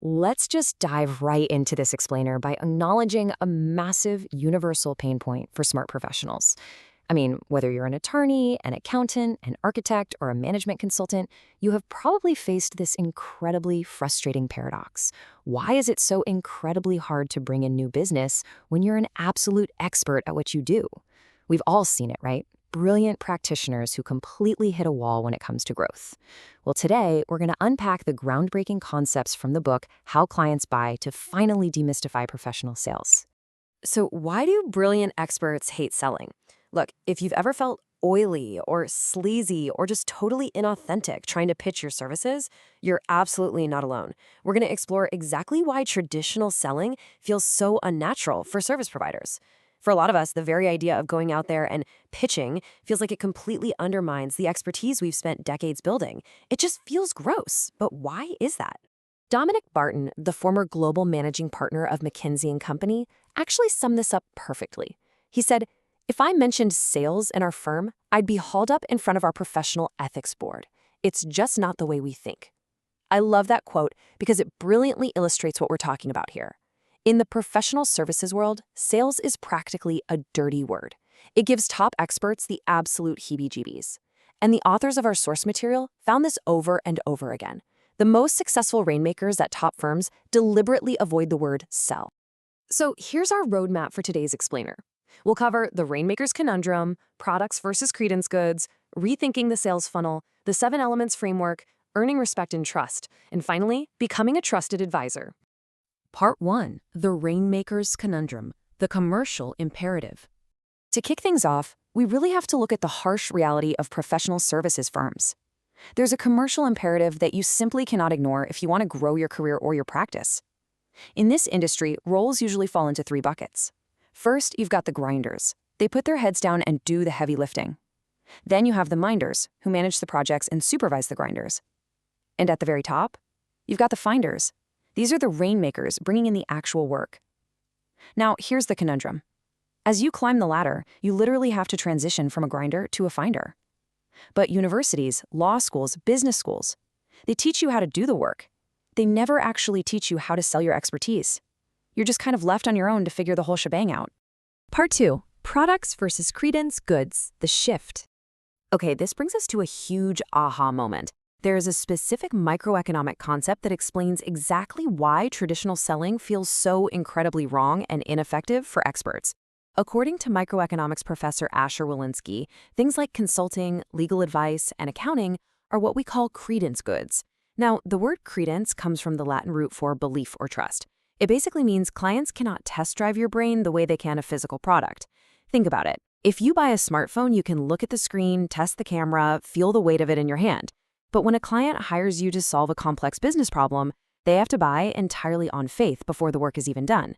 Let's just dive right into this explainer by acknowledging a massive universal pain point for smart professionals. I mean, whether you're an attorney, an accountant, an architect, or a management consultant, you have probably faced this incredibly frustrating paradox. Why is it so incredibly hard to bring in new business when you're an absolute expert at what you do? We've all seen it, right? Brilliant practitioners who completely hit a wall when it comes to growth. Well, today, we're going to unpack the groundbreaking concepts from the book, How Clients Buy, to finally demystify professional sales. So, why do brilliant experts hate selling? Look, if you've ever felt oily or sleazy or just totally inauthentic trying to pitch your services, you're absolutely not alone. We're going to explore exactly why traditional selling feels so unnatural for service providers. For a lot of us, the very idea of going out there and pitching feels like it completely undermines the expertise we've spent decades building. It just feels gross. But why is that? Dominic Barton, the former global managing partner of McKinsey and Company, actually summed this up perfectly. He said, "If I mentioned sales in our firm, I'd be hauled up in front of our professional ethics board. It's just not the way we think." I love that quote because it brilliantly illustrates what we're talking about here. In the professional services world, sales is practically a dirty word. It gives top experts the absolute heebie-jeebies. And the authors of our source material found this over and over again. The most successful rainmakers at top firms deliberately avoid the word sell. So here's our roadmap for today's explainer. We'll cover the Rainmaker's Conundrum, products versus credence goods, rethinking the sales funnel, the 7 elements framework, earning respect and trust, and finally, becoming a trusted advisor. Part 1. The Rainmaker's Conundrum, the commercial imperative. To kick things off, we really have to look at the harsh reality of professional services firms. There's a commercial imperative that you simply cannot ignore if you want to grow your career or your practice. In this industry, roles usually fall into 3 buckets. First, you've got the grinders. They put their heads down and do the heavy lifting. Then you have the minders, who manage the projects and supervise the grinders. And at the very top, you've got the finders. These are the rainmakers bringing in the actual work. Now, here's the conundrum. As you climb the ladder, you literally have to transition from a grinder to a finder. But universities, law schools, business schools, they teach you how to do the work. They never actually teach you how to sell your expertise. You're just kind of left on your own to figure the whole shebang out. Part 2. Products versus credence goods, the shift. Okay, this brings us to a huge aha moment. There is a specific microeconomic concept that explains exactly why traditional selling feels so incredibly wrong and ineffective for experts. According to microeconomics professor Asher Walensky, things like consulting, legal advice, and accounting are what we call credence goods. Now, the word credence comes from the Latin root for belief or trust. It basically means clients cannot test drive your brain the way they can a physical product. Think about it. If you buy a smartphone, you can look at the screen, test the camera, feel the weight of it in your hand. But when a client hires you to solve a complex business problem, they have to buy entirely on faith before the work is even done.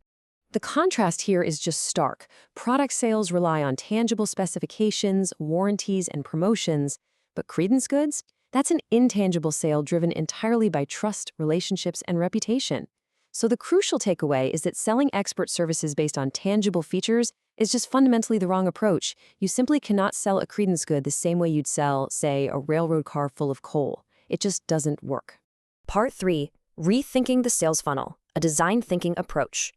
The contrast here is just stark. Product sales rely on tangible specifications, warranties, and promotions, but credence goods? That's an intangible sale driven entirely by trust, relationships, and reputation. So the crucial takeaway is that selling expert services based on tangible features is just fundamentally the wrong approach. You simply cannot sell a credence good the same way you'd sell, say, a railroad car full of coal. It just doesn't work. Part 3. Rethinking the sales funnel, a design thinking approach.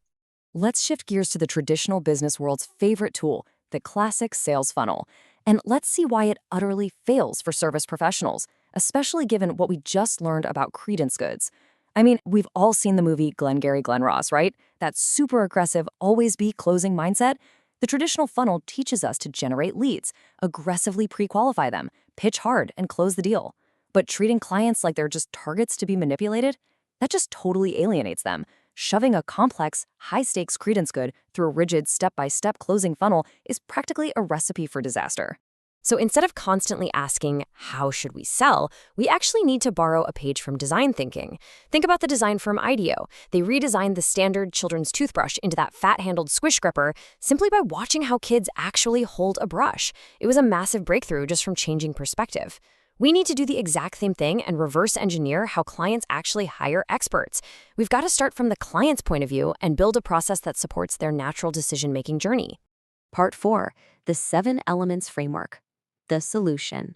Let's shift gears to the traditional business world's favorite tool, the classic sales funnel. And let's see why it utterly fails for service professionals, especially given what we just learned about credence goods. I mean, we've all seen the movie Glengarry Glen Ross, right? That super aggressive, always be closing mindset. The traditional funnel teaches us to generate leads, aggressively pre-qualify them, pitch hard, and close the deal. But treating clients like they're just targets to be manipulated, that just totally alienates them. Shoving a complex, high-stakes credence good through a rigid step-by-step closing funnel is practically a recipe for disaster. So instead of constantly asking, how should we sell, we actually need to borrow a page from design thinking. Think about the design firm IDEO. They redesigned the standard children's toothbrush into that fat-handled squish gripper simply by watching how kids actually hold a brush. It was a massive breakthrough just from changing perspective. We need to do the exact same thing and reverse engineer how clients actually hire experts. We've got to start from the client's point of view and build a process that supports their natural decision-making journey. Part 4. The 7 elements framework. The solution.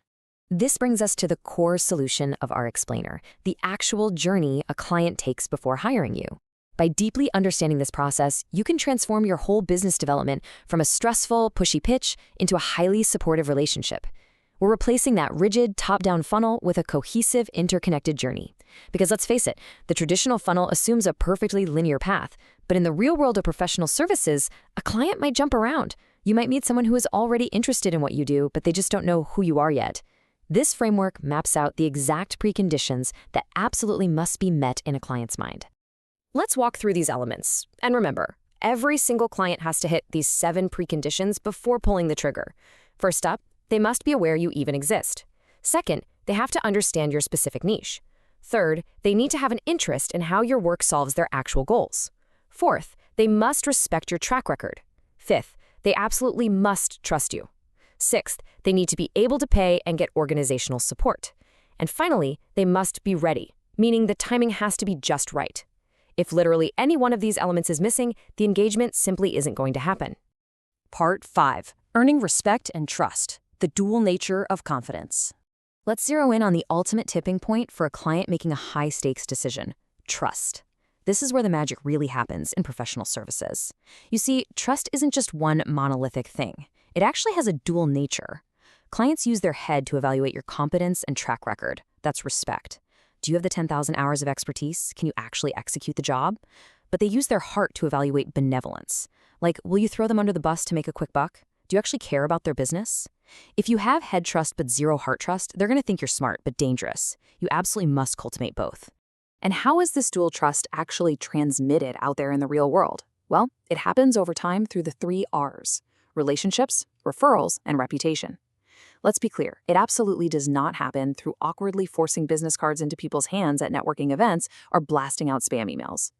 This brings us to the core solution of our explainer, the actual journey a client takes before hiring you. By deeply understanding this process, you can transform your whole business development from a stressful, pushy pitch into a highly supportive relationship. We're replacing that rigid, top-down funnel with a cohesive, interconnected journey. Because let's face it, the traditional funnel assumes a perfectly linear path, but in the real world of professional services, a client might jump around. You might meet someone who is already interested in what you do, but they just don't know who you are yet. This framework maps out the exact preconditions that absolutely must be met in a client's mind. Let's walk through these elements. And remember, every single client has to hit these 7 preconditions before pulling the trigger. First up, they must be aware you even exist. Second, they have to understand your specific niche. Third, they need to have an interest in how your work solves their actual goals. Fourth, they must respect your track record. Fifth, they absolutely must trust you. Sixth, they need to be able to pay and get organizational support. And finally, they must be ready, meaning the timing has to be just right. If literally any one of these elements is missing, the engagement simply isn't going to happen. Part 5. Earning respect and trust. The dual nature of confidence. Let's zero in on the ultimate tipping point for a client making a high-stakes decision: trust. This is where the magic really happens in professional services. You see, trust isn't just one monolithic thing. It actually has a dual nature. Clients use their head to evaluate your competence and track record. That's respect. Do you have the 10,000 hours of expertise? Can you actually execute the job? But they use their heart to evaluate benevolence. Like, will you throw them under the bus to make a quick buck? Do you actually care about their business? If you have head trust but zero heart trust, they're going to think you're smart but dangerous. You absolutely must cultivate both. And how is this dual trust actually transmitted out there in the real world? Well, it happens over time through the 3 R's: relationships, referrals, and reputation. Let's be clear, it absolutely does not happen through awkwardly forcing business cards into people's hands at networking events or blasting out spam emails.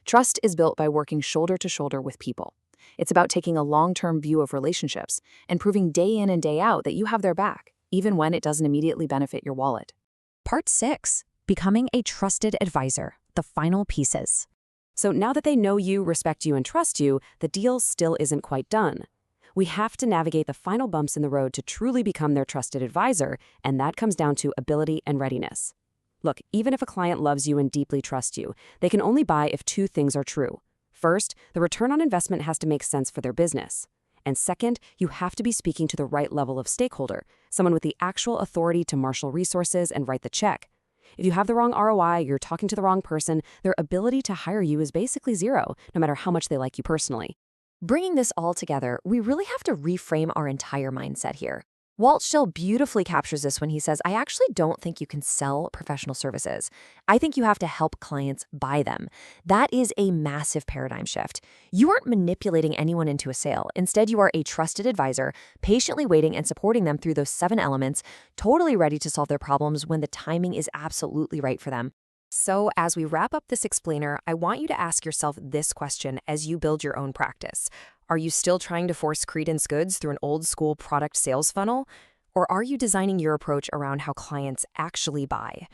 Trust is built by working shoulder to shoulder with people. It's about taking a long-term view of relationships and proving day in and day out that you have their back, even when it doesn't immediately benefit your wallet. Part 6. Becoming a trusted advisor. The final pieces. So now that they know you, respect you, and trust you, the deal still isn't quite done. We have to navigate the final bumps in the road to truly become their trusted advisor, and that comes down to ability and readiness. Look, even if a client loves you and deeply trusts you, they can only buy if 2 things are true. First, the return on investment has to make sense for their business. And second, you have to be speaking to the right level of stakeholder, someone with the actual authority to marshal resources and write the check. If you have the wrong ROI, you're talking to the wrong person, their ability to hire you is basically zero, no matter how much they like you personally. Bringing this all together, we really have to reframe our entire mindset here. Walt Schell beautifully captures this when he says, I actually don't think you can sell professional services. I think you have to help clients buy them. That is a massive paradigm shift. You aren't manipulating anyone into a sale. Instead, you are a trusted advisor, patiently waiting and supporting them through those 7 elements, totally ready to solve their problems when the timing is absolutely right for them. So as we wrap up this explainer, I want you to ask yourself this question as you build your own practice. Are you still trying to force credence goods through an old-school product sales funnel? Or are you designing your approach around how clients actually buy?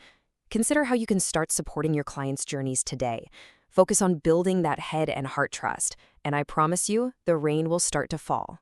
Consider how you can start supporting your clients' journeys today. Focus on building that head and heart trust, and I promise you, the rain will start to fall.